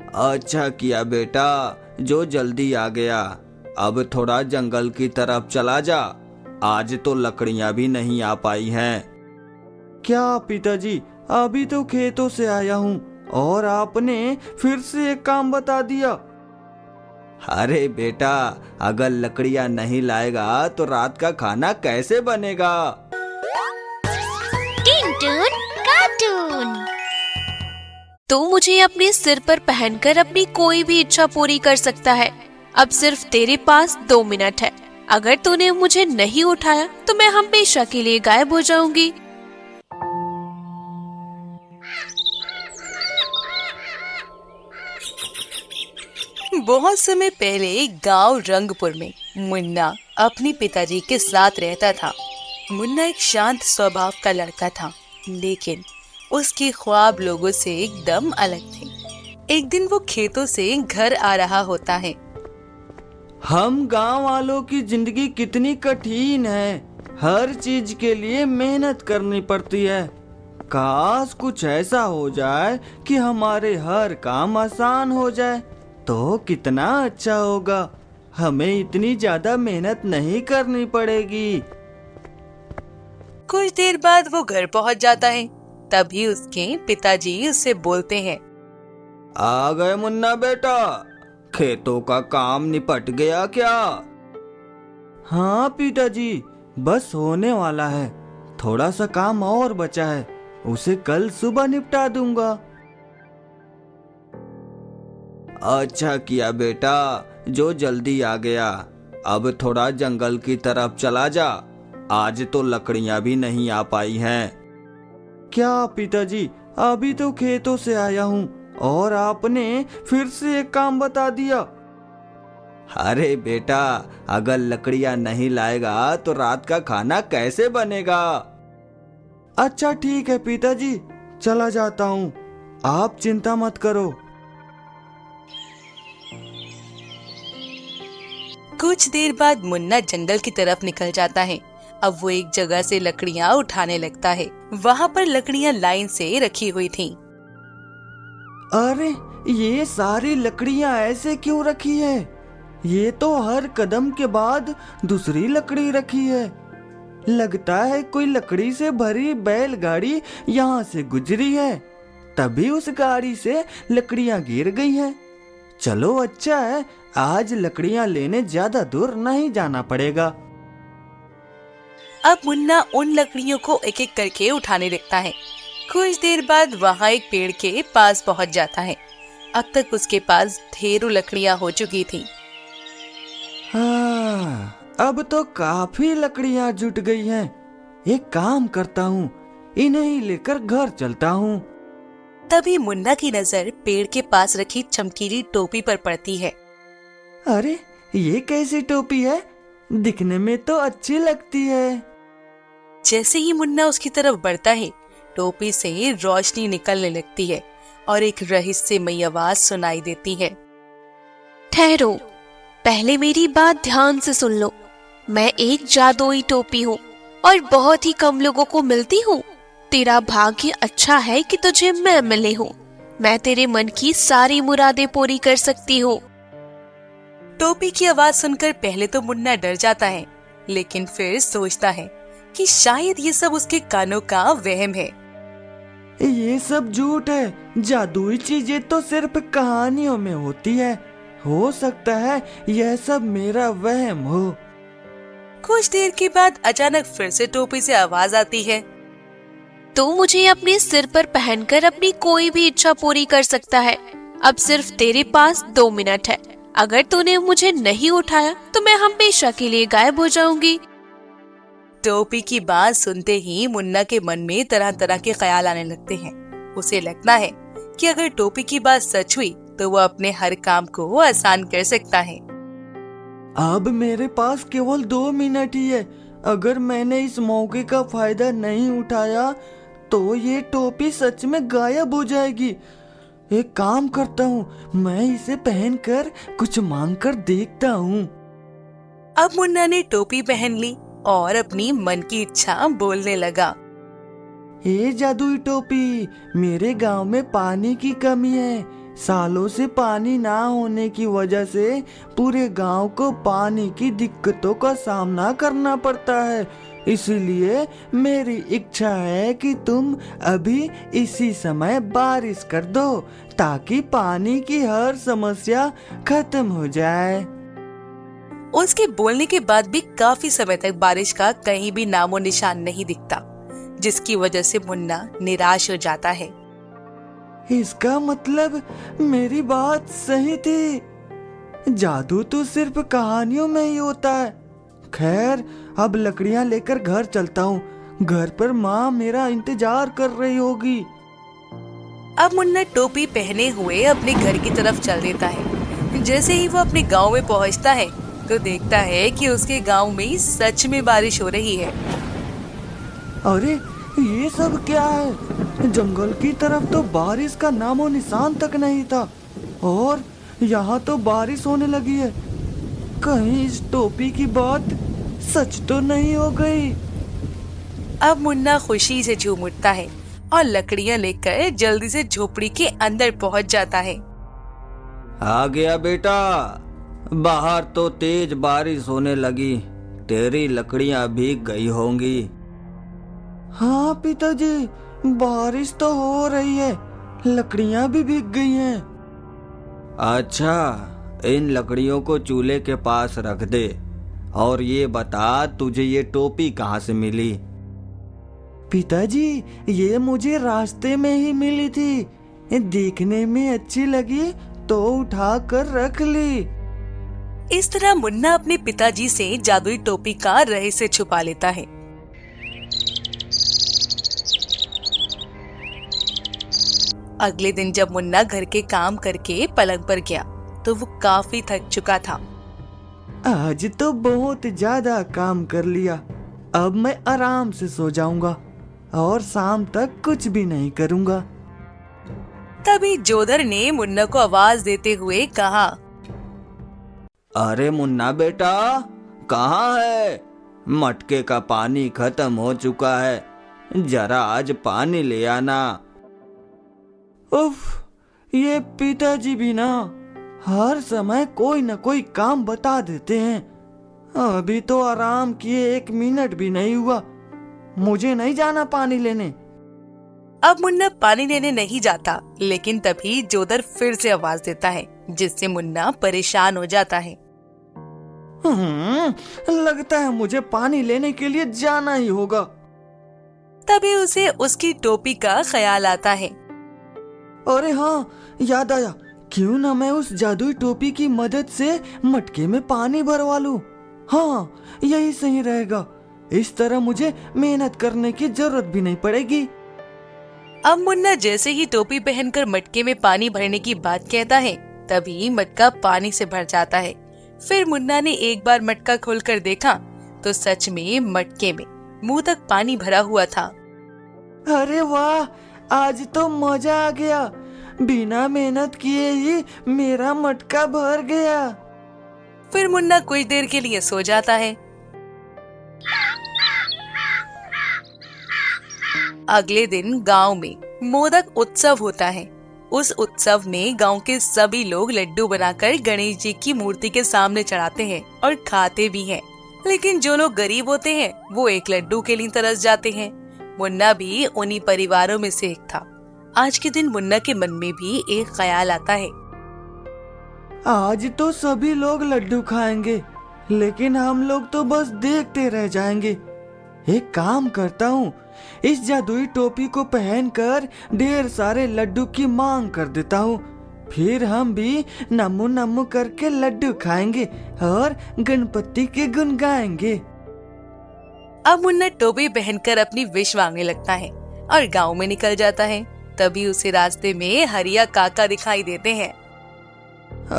अच्छा किया बेटा, जो जल्दी आ गया। अब थोड़ा जंगल की तरफ चला जा। आज तो लकड़ियां भी नहीं आ पाई हैं। क्या पिताजी, अभी तो खेतों से आया हूँ और आपने फिर से एक काम बता दिया। अरे बेटा, अगर लकड़ियां नहीं लाएगा तो रात का खाना कैसे बनेगा? टिंटून कार्टून। तू मुझे अपने सिर पर पहनकर अपनी कोई भी इच्छा पूरी कर सकता है। अब सिर्फ तेरे पास 2 मिनट है। अगर तूने मुझे नहीं उठाया तो मैं हमेशा के लिए गायब हो जाऊंगी। बहुत समय पहले गांव रंगपुर में मुन्ना अपने पिताजी के साथ रहता था। मुन्ना एक शांत स्वभाव का लड़का था, लेकिन उसके ख्वाब लोगों से एकदम अलग थे। एक दिन वो खेतों से घर आ रहा होता है। हम गांव वालों की जिंदगी कितनी कठिन है। हर चीज के लिए मेहनत करनी पड़ती है। काश कुछ ऐसा हो जाए कि हमारे हर काम आसान हो जाए तो कितना अच्छा होगा। हमें इतनी ज्यादा मेहनत नहीं करनी पड़ेगी। कुछ देर बाद वो घर पहुंच जाता है। तभी उसके पिताजी उससे बोलते हैं, आ गए मुन्ना बेटा, खेतों का काम निपट गया क्या? हाँ पिताजी, बस होने वाला है। थोड़ा सा काम और बचा है, उसे कल सुबह निपटा दूंगा। अच्छा किया बेटा, जो जल्दी आ गया। अब थोड़ा जंगल की तरफ चला जा। आज तो लकड़ियां भी नहीं आ पाई हैं। क्या पिताजी, अभी तो खेतों से आया हूँ और आपने फिर से एक काम बता दिया। अरे बेटा, अगर लकड़ियां नहीं लाएगा तो रात का खाना कैसे बनेगा? अच्छा ठीक है पिताजी, चला जाता हूँ। आप चिंता मत करो। कुछ देर बाद मुन्ना जंगल की तरफ निकल जाता है। अब वो एक जगह से लकड़ियाँ उठाने लगता है। वहाँ पर लकड़ियाँ लाइन से रखी हुई थीं। अरे, ये सारी लकड़ियाँ ऐसे क्यों रखी है? ये तो हर कदम के बाद दूसरी लकड़ी रखी है। लगता है कोई लकड़ी से भरी बैलगाड़ी यहाँ से गुजरी है, तभी उस गाड़ी से लकड़ियाँ गिर गई हैं। चलो अच्छा है, आज लकड़ियाँ लेने ज्यादा दूर नहीं जाना पड़ेगा। अब मुन्ना उन लकड़ियों को एक एक करके उठाने लगता है। कुछ देर बाद वहाँ एक पेड़ के पास पहुँच जाता है। अब तक उसके पास ढेरों लकड़ियाँ हो चुकी थी। हाँ, अब तो काफी लकड़ियाँ जुट गई हैं। एक काम करता हूँ, इन्हें ही लेकर घर चलता हूँ। तभी मुन्ना की नजर पेड़ के पास रखी चमकीली टोपी पर पड़ती है। अरे, ये कैसी टोपी है? दिखने में तो अच्छी लगती है। जैसे ही मुन्ना उसकी तरफ बढ़ता है, टोपी से रोशनी निकलने लगती है और एक रहस्यमयी आवाज सुनाई देती है। ठहरो, पहले मेरी बात ध्यान से सुन लो। मैं एक जादुई टोपी हूँ और बहुत ही कम लोगों को मिलती हूँ। तेरा भाग्य अच्छा है कि तुझे मैं मिली हूँ। मैं तेरे मन की सारी मुरादें पूरी कर सकती हूँ। टोपी की आवाज सुनकर पहले तो मुन्ना डर जाता है, लेकिन फिर सोचता है कि शायद ये सब उसके कानों का वहम है। ये सब झूठ है। जादुई चीजें तो सिर्फ कहानियों में होती है। हो सकता है यह सब मेरा वहम हो। कुछ देर के बाद अचानक फिर से टोपी से आवाज आती है। तू मुझे अपने सिर पर पहनकर अपनी कोई भी इच्छा पूरी कर सकता है। अब सिर्फ तेरे पास 2 मिनट है। अगर तूने मुझे नहीं उठाया तो मैं हमेशा के लिए गायब हो जाऊंगी। टोपी की बात सुनते ही मुन्ना के मन में तरह तरह के ख्याल आने लगते हैं। उसे लगता है कि अगर टोपी की बात सच हुई तो वो अपने हर काम को आसान कर सकता है। अब मेरे पास केवल 2 मिनट ही है। अगर मैंने इस मौके का फायदा नहीं उठाया तो ये टोपी सच में गायब हो जाएगी। एक काम करता हूँ, मैं इसे पहनकर कुछ मांग कर देखता हूँ। अब मुन्ना ने टोपी पहन ली और अपनी मन की इच्छा बोलने लगा। हे जादुई टोपी, मेरे गांव में पानी की कमी है। सालों से पानी ना होने की वजह से पूरे गांव को पानी की दिक्कतों का सामना करना पड़ता है। इसीलिए मेरी इच्छा है कि तुम अभी इसी समय बारिश कर दो ताकि पानी की हर समस्या खत्म हो जाए। उसके बोलने के बाद भी काफी समय तक बारिश का कहीं भी नामो निशान नहीं दिखता, जिसकी वजह से मुन्ना निराश हो जाता है। इसका मतलब मेरी बात सही थी, जादू तो सिर्फ कहानियों में ही होता है। खैर, अब लकड़ियां लेकर घर चलता हूँ। घर पर माँ मेरा इंतजार कर रही होगी। अब मुन्ना टोपी पहने हुए अपने घर की तरफ चल देता है। जैसे ही वो अपने गांव में पहुंचता है तो देखता है कि उसके गांव में सच में बारिश हो रही है। अरे ये सब क्या है? जंगल की तरफ तो बारिश का नामो निशान तक नहीं था और यहाँ तो बारिश होने लगी है। कहीं इस टोपी की बात सच तो नहीं हो गई? अब मुन्ना खुशी से झूम उठता है और लकड़ियां लेकर जल्दी से झोपड़ी के अंदर पहुंच जाता है। आ गया बेटा, बाहर तो तेज बारिश होने लगी, तेरी लकड़ियां भीग गई होंगी। हाँ पिताजी, बारिश तो हो रही है, लकड़ियां भी भीग गई हैं। अच्छा, इन लकड़ियों को चूल्हे के पास रख दे और ये बता, तुझे ये टोपी कहाँ से मिली? पिताजी, ये मुझे रास्ते में ही मिली थी, देखने में अच्छी लगी तो उठा कर रख ली। इस तरह मुन्ना अपने पिताजी से जादुई टोपी का रहस्य छुपा लेता है। अगले दिन जब मुन्ना घर के काम करके पलंग पर गया तो वो काफी थक चुका था। आज तो बहुत ज्यादा काम कर लिया, अब मैं आराम से सो जाऊंगा और शाम तक कुछ भी नहीं करूंगा। तभी जोधर ने मुन्ना को आवाज देते हुए कहा, अरे मुन्ना बेटा, कहाँ है? मटके का पानी खत्म हो चुका है, जरा आज पानी ले आना। उफ, ये पिताजी भी ना हर समय कोई न कोई काम बता देते हैं। अभी तो आराम किए 1 मिनट भी नहीं हुआ, मुझे नहीं जाना पानी लेने। अब मुन्ना पानी लेने नहीं जाता, लेकिन तभी जोधर फिर से आवाज देता है, जिससे मुन्ना परेशान हो जाता है। लगता है मुझे पानी लेने के लिए जाना ही होगा। तभी उसे उसकी टोपी का ख्याल आता है। अरे हाँ, याद आया, क्यों ना मैं उस जादुई टोपी की मदद से मटके में पानी भरवा लूं। हाँ, यही सही रहेगा। इस तरह मुझे मेहनत करने की जरूरत भी नहीं पड़ेगी। अब मुन्ना जैसे ही टोपी पहनकर मटके में पानी भरने की बात कहता है, तभी मटका पानी से भर जाता है। फिर मुन्ना ने एक बार मटका खोलकर देखा तो सच में मटके में मुंह तक पानी भरा हुआ था। अरे वाह, आज तो मजा आ गया, बिना मेहनत किए ही मेरा मटका भर गया। फिर मुन्ना कुछ देर के लिए सो जाता है। अगले दिन गांव में मोदक उत्सव होता है। उस उत्सव में गांव के सभी लोग लड्डू बनाकर गणेश जी की मूर्ति के सामने चढ़ाते हैं और खाते भी हैं। लेकिन जो लोग गरीब होते हैं वो एक लड्डू के लिए तरस जाते हैं। मुन्ना भी उन्हीं परिवारों में से एक था। आज के दिन मुन्ना के मन में भी एक ख्याल आता है। आज तो सभी लोग लड्डू खाएंगे, लेकिन हम लोग तो बस देखते रह जाएंगे। एक काम करता हूँ, इस जादुई टोपी को पहनकर ढेर सारे लड्डू की मांग कर देता हूँ। फिर हम भी नमो नमो करके लड्डू खाएंगे और गणपति के गुण गाएंगे। अब मुन्ना टोपी पहनकर अपनी विश मांगने लगता है और गांव में निकल जाता है। तभी उसे रास्ते में हरिया काका दिखाई देते हैं।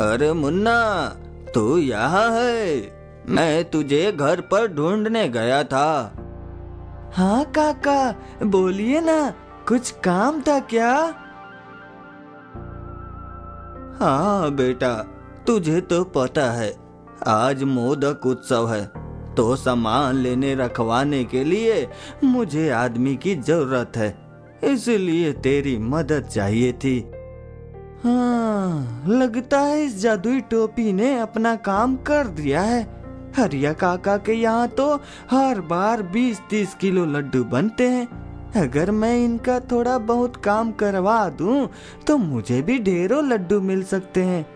अरे मुन्ना, तू यहाँ है? मैं तुझे घर पर ढूंढने गया था। हाँ काका, बोलिए ना, कुछ काम था क्या? हाँ बेटा, तुझे तो पता है आज मोदक उत्सव है, तो सामान लेने रखवाने के लिए मुझे आदमी की जरूरत है, इसलिए तेरी मदद चाहिए थी। हाँ, लगता है इस जादुई टोपी ने अपना काम कर दिया है। हरिया काका के यहाँ तो हर बार 20-30 किलो लड्डू बनते हैं। अगर मैं इनका थोड़ा बहुत काम करवा दूं तो मुझे भी ढेरों लड्डू मिल सकते हैं।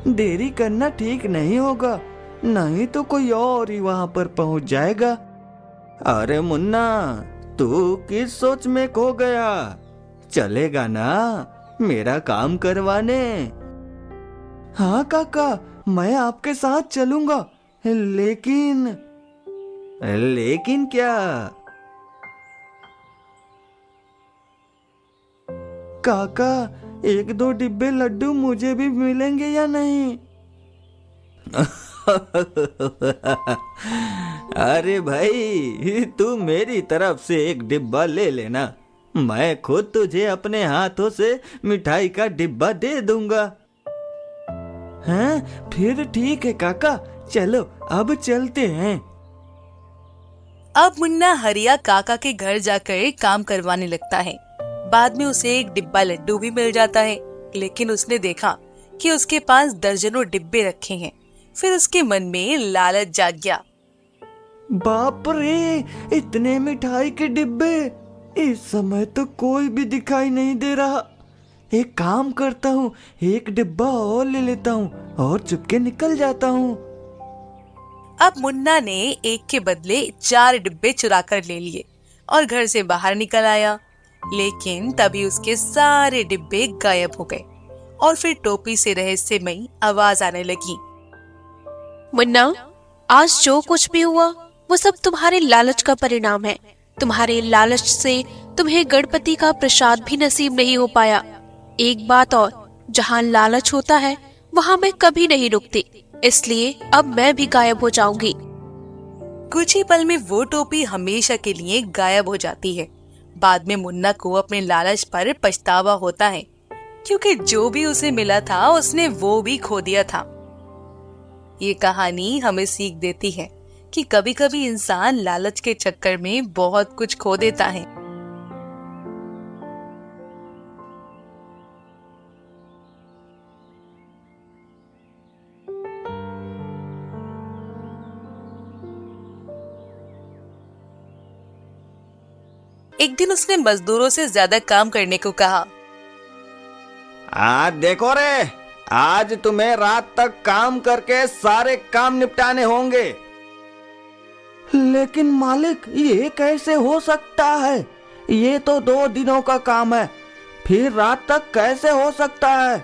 देरी करना ठीक नहीं होगा, नहीं तो कोई और ही वहां पर पहुंच जाएगा। अरे मुन्ना, तू किस सोच में खो गया? चलेगा ना मेरा काम करवाने? हाँ काका, मैं आपके साथ चलूंगा, लेकिन क्या? काका, 1-2 डिब्बे लड्डू मुझे भी मिलेंगे या नहीं? अरे भाई, तू मेरी तरफ से 1 डिब्बा ले लेना, मैं खुद तुझे अपने हाथों से मिठाई का डिब्बा दे दूंगा। हैं? फिर ठीक है काका, चलो अब चलते हैं। अब मुन्ना हरिया काका के घर जाकर काम करवाने लगता है। बाद में उसे 1 डिब्बा लड्डू भी मिल जाता है, लेकिन उसने देखा कि उसके पास दर्जनों डिब्बे रखे हैं। फिर उसके मन में लालच जाग गया। बाप रे, इतने मिठाई के डिब्बे! इस समय तो कोई भी दिखाई नहीं दे रहा। एक काम करता हूँ, 1 डिब्बा और ले लेता हूँ और चुपके निकल जाता हूँ। अब मुन्ना ने 1 के बदले 4 डिब्बे चुरा कर ले लिए और घर से बाहर निकल आया। लेकिन तभी उसके सारे डिब्बे गायब हो गए और फिर टोपी से रहस्यमयी आवाज आने लगी। मुन्ना, आज जो कुछ भी हुआ वो सब तुम्हारे लालच का परिणाम है। तुम्हारे लालच से तुम्हें गणपति का प्रसाद भी नसीब नहीं हो पाया। एक बात और, जहाँ लालच होता है वहाँ मैं कभी नहीं रुकती, इसलिए अब मैं भी गायब हो जाऊंगी। कुछ ही पल में वो टोपी हमेशा के लिए गायब हो जाती है। बाद में मुन्ना को अपने लालच पर पछतावा होता है, क्योंकि जो भी उसे मिला था उसने वो भी खो दिया था। ये कहानी हमें सीख देती है कि कभी कभी इंसान लालच के चक्कर में बहुत कुछ खो देता है। एक दिन उसने मजदूरों से ज्यादा काम करने को कहा। आज देखो रे, आज तुम्हें रात तक काम करके सारे काम निपटाने होंगे। लेकिन मालिक, ये कैसे हो सकता है? ये तो 2 दिनों का काम है, फिर रात तक कैसे हो सकता है?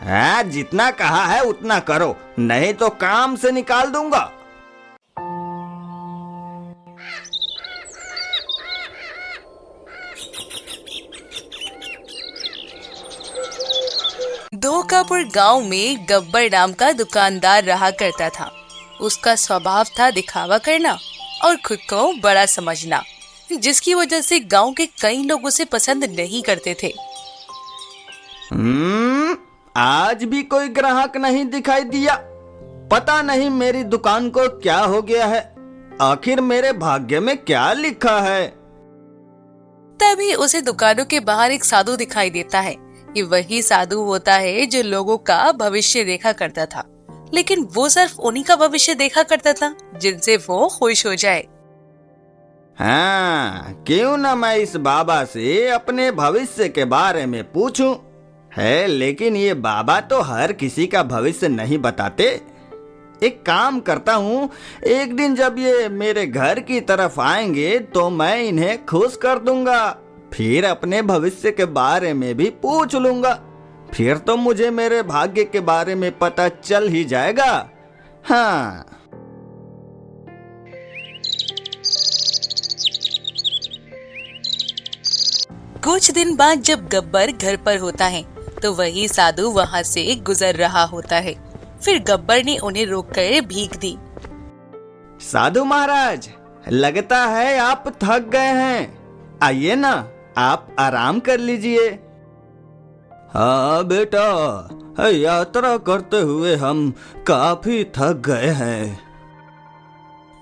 हाँ, जितना कहा है उतना करो, नहीं तो काम से निकाल दूंगा। धोखापुर गांव में गब्बर नाम का दुकानदार रहा करता था। उसका स्वभाव था दिखावा करना और खुद को बड़ा समझना, जिसकी वजह से गांव के कई लोग उसे पसंद नहीं करते थे। आज भी कोई ग्राहक नहीं दिखाई दिया। पता नहीं मेरी दुकान को क्या हो गया है। आखिर मेरे भाग्य में क्या लिखा है? तभी उसे दुकानों के बाहर एक साधु दिखाई देता है। ये वही साधु होता है जो लोगों का भविष्य देखा करता था, लेकिन वो सिर्फ उन्हीं का भविष्य देखा करता था जिनसे वो खुश हो जाए। हाँ, क्यों ना मैं इस बाबा से अपने भविष्य के बारे में पूछूं। है, लेकिन ये बाबा तो हर किसी का भविष्य नहीं बताते। एक काम करता हूँ, एक दिन जब ये मेरे घर की तरफ आएंगे तो मैं इन्हें खुश कर दूंगा, फिर अपने भविष्य के बारे में भी पूछ लूंगा। फिर तो मुझे मेरे भाग्य के बारे में पता चल ही जाएगा। हाँ। कुछ दिन बाद जब गब्बर घर पर होता है तो वही साधु वहाँ से गुजर रहा होता है। फिर गब्बर ने उन्हें रोककर भीख दी। साधु महाराज, लगता है आप थक गए हैं। आइए ना, आप आराम कर लीजिए। हाँ बेटा, यात्रा करते हुए हम काफी थक गए हैं।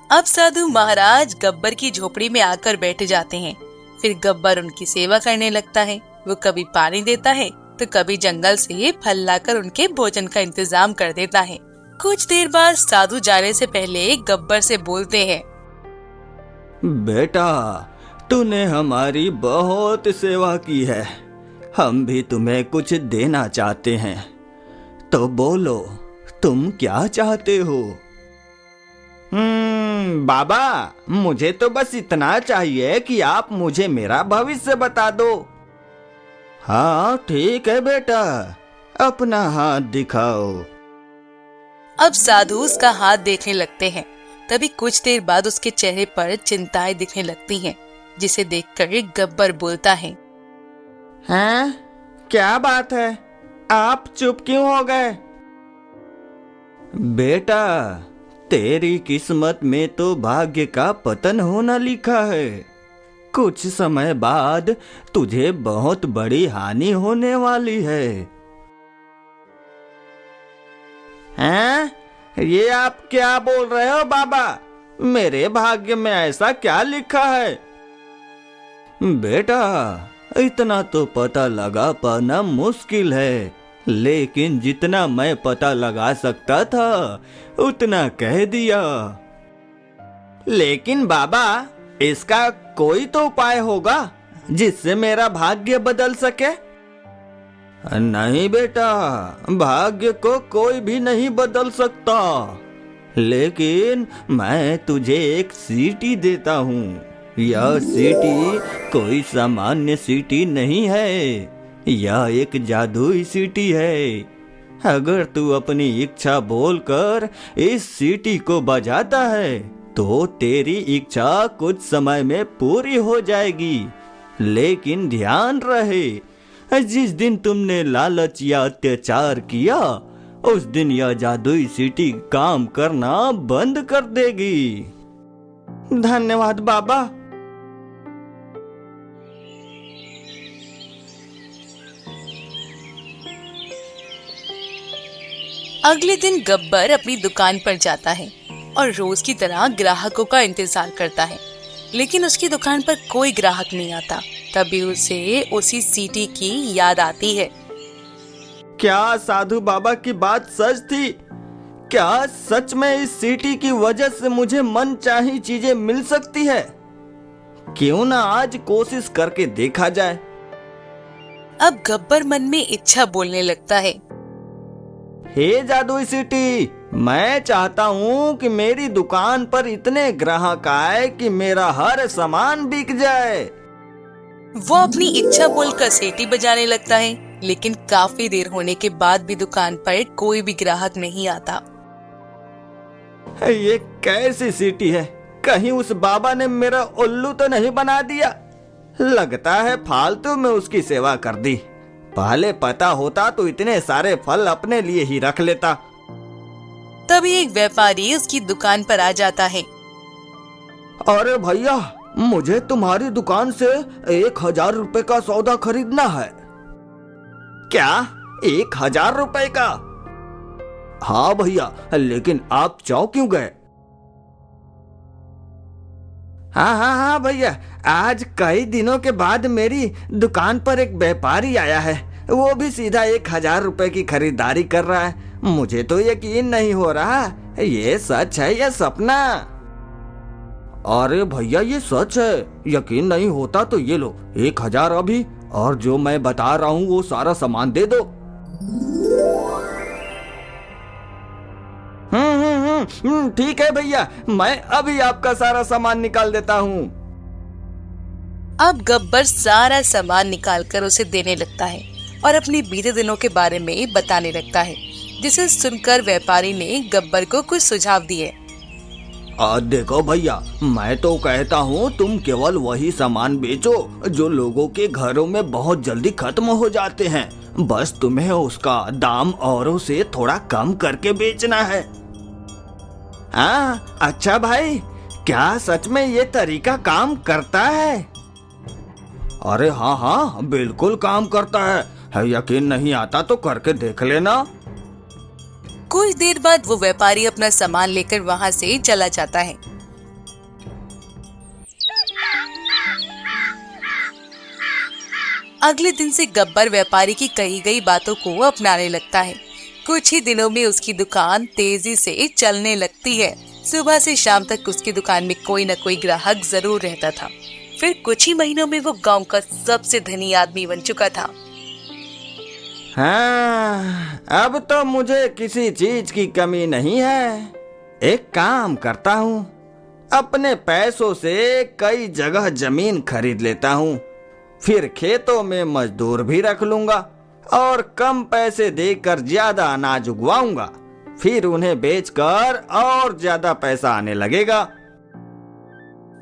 अब साधु महाराज गब्बर की झोपड़ी में आकर बैठ जाते हैं। फिर गब्बर उनकी सेवा करने लगता है। वो कभी पानी देता है, तो कभी जंगल से फल लाकर उनके भोजन का इंतजाम कर देता है। कुछ देर बाद साधु जाने से पहले गब्बर से बोलते हैं, बेटा, तूने हमारी बहुत सेवा की है, हम भी तुम्हें कुछ देना चाहते हैं, तो बोलो तुम क्या चाहते हो? बाबा, मुझे तो बस इतना चाहिए कि आप मुझे मेरा भविष्य बता दो। हाँ ठीक है बेटा, अपना हाथ दिखाओ। अब साधु उसका हाथ देखने लगते हैं। तभी कुछ देर बाद उसके चेहरे पर चिंताएं दिखने लगती हैं, जिसे देखकर गब्बर बोलता है, हैं? क्या बात है, आप चुप क्यों हो गए? बेटा, तेरी किस्मत में तो भाग्य का पतन होना लिखा है। कुछ समय बाद तुझे बहुत बड़ी हानि होने वाली है। हैं? ये आप क्या बोल रहे हो बाबा? मेरे भाग्य में ऐसा क्या लिखा है? बेटा, इतना तो पता लगा पाना मुश्किल है, लेकिन जितना मैं पता लगा सकता था उतना कह दिया। लेकिन बाबा, इसका कोई तो उपाय होगा जिससे मेरा भाग्य बदल सके? नहीं बेटा, भाग्य को कोई भी नहीं बदल सकता, लेकिन मैं तुझे एक सीटी देता हूँ। यह सीटी कोई सामान्य सीटी नहीं है, यह एक जादुई सीटी है। अगर तू अपनी इच्छा बोलकर इस सीटी को बजाता है तो तेरी इच्छा कुछ समय में पूरी हो जाएगी। लेकिन ध्यान रहे, जिस दिन तुमने लालच या अत्याचार किया उस दिन यह जादुई सीटी काम करना बंद कर देगी। धन्यवाद बाबा। अगले दिन गब्बर अपनी दुकान पर जाता है और रोज की तरह ग्राहकों का इंतजार करता है, लेकिन उसकी दुकान पर कोई ग्राहक नहीं आता। तभी उसे उसी सीटी की याद आती है। क्या साधु बाबा की बात सच थी? क्या सच में इस सीटी की वजह से मुझे मनचाही चीजें मिल सकती है? क्यों ना आज कोशिश करके देखा जाए। अब गब्बर मन में इच्छा बोलने लगता है, हे जादुई सीटी, मैं चाहता हूँ कि मेरी दुकान पर इतने ग्राहक आए कि मेरा हर सामान बिक जाए। वो अपनी इच्छा बोलकर सीटी बजाने लगता है, लेकिन काफी देर होने के बाद भी दुकान पर कोई भी ग्राहक नहीं आता। ये कैसी सीटी है? कहीं उस बाबा ने मेरा उल्लू तो नहीं बना दिया? लगता है फालतू में उसकी सेवा कर दी। पहले पता होता तो इतने सारे फल अपने लिए ही रख लेता। तभी एक व्यापारी उसकी दुकान पर आ जाता है। अरे भैया, मुझे तुम्हारी दुकान से 1000 रुपए का सौदा खरीदना है। क्या 1000 रुपए का? हाँ भैया, लेकिन आप चौंक क्यों गए? हाँ भैया, आज कई दिनों के बाद मेरी दुकान पर एक व्यापारी आया है, वो भी सीधा 1000 रुपए की खरीदारी कर रहा है। मुझे तो यकीन नहीं हो रहा, ये सच है या सपना? अरे भैया, ये सच है। यकीन नहीं होता तो ये लो 1000 अभी, और जो मैं बता रहा हूँ वो सारा सामान दे दो। ठीक है भैया, मैं अभी आपका सारा सामान निकाल देता हूँ। अब गब्बर सारा सामान निकालकर उसे देने लगता है और अपने बीते दिनों के बारे में बताने लगता है, जिसे सुनकर व्यापारी ने गब्बर को कुछ सुझाव दिए। देखो भैया, मैं तो कहता हूँ तुम केवल वही सामान बेचो जो लोगों के घरों में बहुत जल्दी खत्म हो जाते हैं। बस तुम्हें उसका दाम औरों से थोड़ा कम करके बेचना है। हाँ अच्छा भाई, क्या सच में ये तरीका काम करता है? अरे हाँ, बिल्कुल काम करता है। यकीन नहीं आता तो करके देख लेना। कुछ देर बाद वो व्यापारी अपना सामान लेकर वहाँ से चला जाता है। अगले दिन से गब्बर व्यापारी की कही गई बातों को अपनाने लगता है। कुछ ही दिनों में उसकी दुकान तेजी से चलने लगती है। सुबह से शाम तक उसकी दुकान में कोई न कोई ग्राहक जरूर रहता था। फिर कुछ ही महीनों में वो गांव का सबसे धनी आदमी बन चुका था। हाँ, अब तो मुझे किसी चीज की कमी नहीं है। एक काम करता हूँ, अपने पैसों से कई जगह जमीन खरीद लेता हूँ, फिर खेतों में मजदूर भी रख लूंगा और कम पैसे देकर ज्यादा अनाज उगवाऊंगा। फिर उन्हें बेचकर और ज्यादा पैसा आने लगेगा।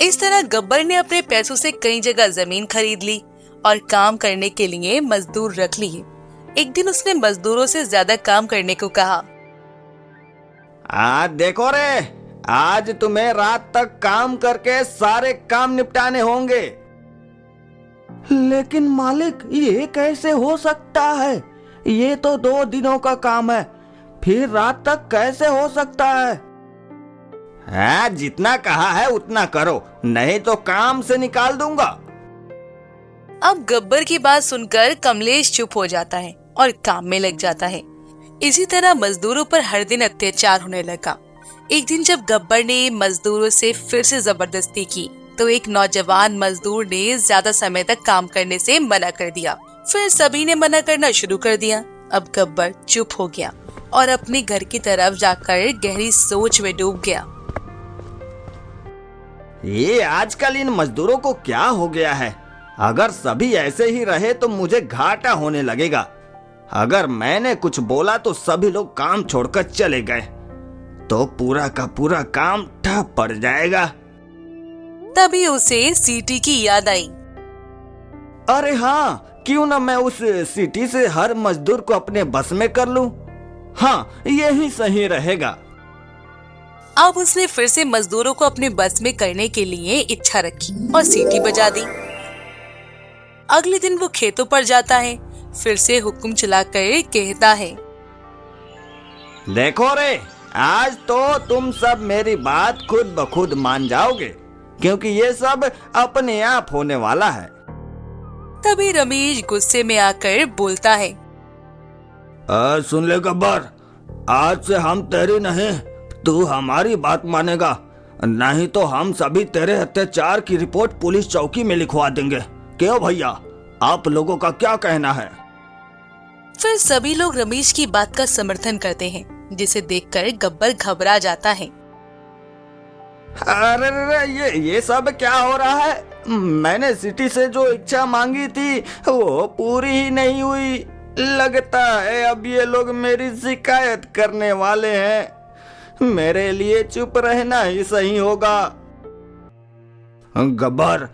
इस तरह गब्बर ने अपने पैसों से कई जगह जमीन खरीद ली और काम करने के लिए मजदूर रख लिए। एक दिन उसने मजदूरों से ज्यादा काम करने को कहा। आज देखो रे, आज तुम्हें रात तक काम करके सारे काम निपटाने होंगे। लेकिन मालिक, ये कैसे हो सकता है? ये तो 2 दिनों का काम है, फिर रात तक कैसे हो सकता है? हाँ, जितना कहा है उतना करो, नहीं तो काम से निकाल दूंगा। अब गब्बर की बात सुनकर कमलेश चुप हो जाता है और काम में लग जाता है। इसी तरह मजदूरों पर हर दिन अत्याचार होने लगा। एक दिन जब गब्बर ने मजदूरों से फिर से जबरदस्ती की तो एक नौजवान मजदूर ने ज्यादा समय तक काम करने से मना कर दिया। फिर सभी ने मना करना शुरू कर दिया। अब गब्बर चुप हो गया और अपने घर की तरफ जाकर गहरी सोच में डूब गया। ये आजकल इन मजदूरों को क्या हो गया है? अगर सभी ऐसे ही रहे तो मुझे घाटा होने लगेगा। अगर मैंने कुछ बोला तो सभी लोग काम छोड़कर चले गए तो पूरा का पूरा काम ठप पड़ जाएगा। तभी उसे सीटी की याद आई। अरे हाँ, क्यों ना मैं उस सिटी से हर मजदूर को अपने बस में कर लूं? हाँ, यही सही रहेगा। अब उसने फिर से मजदूरों को अपने बस में करने के लिए इच्छा रखी और सीटी बजा दी। अगले दिन वो खेतों पर जाता है, फिर से हुक्म चलाकर कहता है, देखो रे, आज तो तुम सब मेरी बात खुद ब खुद मान जाओगे, क्योंकि ये सब अपने आप होने वाला है। तभी रमेश गुस्से में आकर बोलता है, सुन ले गब्बर, आज से हम तेरी नहीं, तू हमारी बात मानेगा, नहीं तो हम सभी तेरे अत्याचार की रिपोर्ट पुलिस चौकी में लिखवा देंगे। क्यों भैया, आप लोगों का क्या कहना है? फिर सभी लोग रमेश की बात का समर्थन करते हैं, जिसे देखकर गब्बर घबरा जाता है। अरे ये सब क्या हो रहा है? मैंने सिटी से जो इच्छा मांगी थी वो पूरी ही नहीं हुई। लगता है अब ये लोग मेरी शिकायत करने वाले हैं। मेरे लिए चुप रहना ही सही होगा। गब्बर,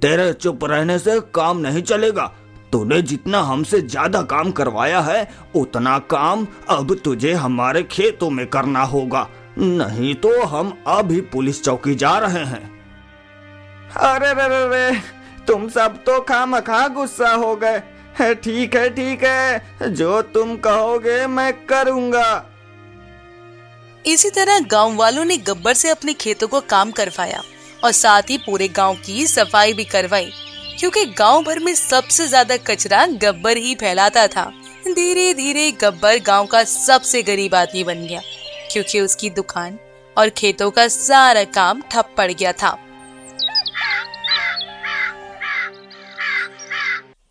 तेरे चुप रहने से काम नहीं चलेगा। तूने जितना हमसे ज्यादा काम करवाया है उतना काम अब तुझे हमारे खेतों में करना होगा, नहीं तो हम अभी पुलिस चौकी जा रहे हैं। अरे रे, तुम सब तो खामखा गुस्सा हो गए। ठीक है, जो तुम कहोगे मैं करूंगा। इसी तरह गांव वालों ने गब्बर से अपने खेतों को काम करवाया और साथ ही पूरे गांव की सफाई भी करवाई, क्योंकि गांव भर में सबसे ज्यादा कचरा गब्बर ही फैलाता था। धीरे धीरे गब्बर गांव का सबसे गरीब आदमी बन गया, क्योंकि उसकी दुकान और खेतों का सारा काम ठप पड़ गया था।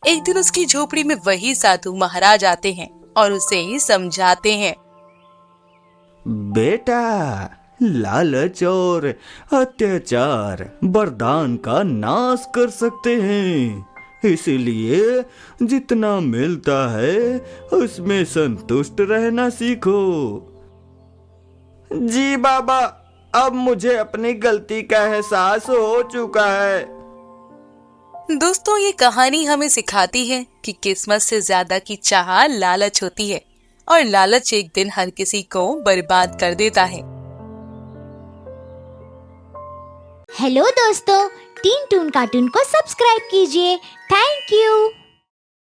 एक दिन उसकी झोपड़ी में वही साधु महाराज आते हैं और उसे समझाते हैं, बेटा, लालच और अत्याचार वरदान का नाश कर सकते हैं, इसलिए जितना मिलता है उसमें संतुष्ट रहना सीखो। जी बाबा, अब मुझे अपनी गलती का एहसास हो चुका है। दोस्तों, ये कहानी हमें सिखाती है कि किस्मत से ज्यादा की चाह लालच होती है और लालच एक दिन हर किसी को बर्बाद कर देता है। हेलो दोस्तों, टीन टून कार्टून को सब्सक्राइब कीजिए। Thank you.